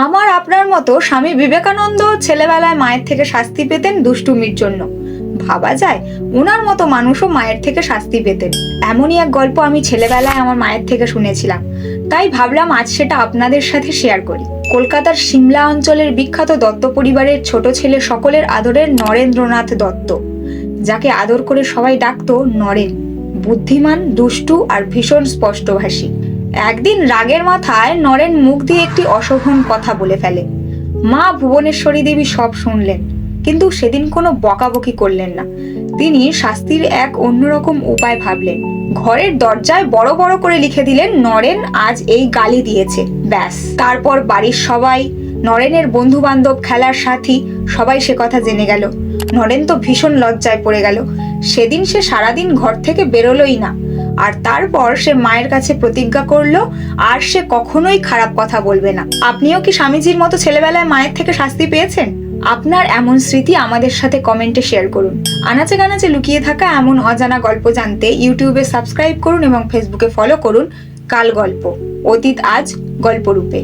আমার আপনার মতো স্বামী বিবেকানন্দ ছেলেবেলায় মায়ের থেকে শাস্তি পেতেন দুষ্টুমির জন্য। ভাবা যায় ওনার মতো মানুষও মায়ের থেকে শাস্তি পেতেন। এমনই এক গল্প আমি ছেলেবেলায় আমার মায়ের থেকে শুনেছিলাম, তাই ভাবলাম আজ সেটা আপনাদের সাথে শেয়ার করি। কলকাতার সিমলা অঞ্চলের বিখ্যাত দত্ত পরিবারের ছোট ছেলে সকলের আদরের নরেন্দ্রনাথ দত্ত, যাকে আদর করে সবাই ডাকতো নরেন। বুদ্ধিমান, দুষ্টু আর ভীষণ স্পষ্টভাষী। একদিন রাগের মাথায় নরেন মুখ দিয়ে একটি অশোভন কথা বলে ফেলে। মা ভুবনেশ্বরী দেবী সব শুনলেন, কিন্তু সেদিন কোনো বকাবকি করলেন না। তিনি শাস্তির এক অন্যরকম উপায় ভাবলেন। ঘরের দরজায় বড় বড় করে লিখে দিলেন, নরেন আজ এই গালি দিয়েছে। ব্যাস, তারপর বাড়ির সবাই, নরেনের বন্ধু বান্ধব, খেলার সাথী সবাই সে কথা জেনে গেল। নরেন তো ভীষণ লজ্জায় পড়ে গেল। সেদিন সে সারাদিন ঘর থেকে বেরোলোই না। আর তারপর সে মায়ের কাছে প্রতিজ্ঞা করলো আর সে কখনোই খারাপ কথা বলবে না। আপনিও কি স্বামীজির মতো ছেলেবেলায় মায়ের থেকে শাস্তি পেয়েছেন? আপনার এমন স্মৃতি আমাদের সাথে কমেন্টে শেয়ার করুন। আনাচে কানাচে লুকিয়ে থাকা এমন অজানা গল্প জানতে ইউটিউবে সাবস্ক্রাইব করুন এবং ফেসবুকে ফলো করুন কাল গল্প, অতীত আজ গল্পরূপে।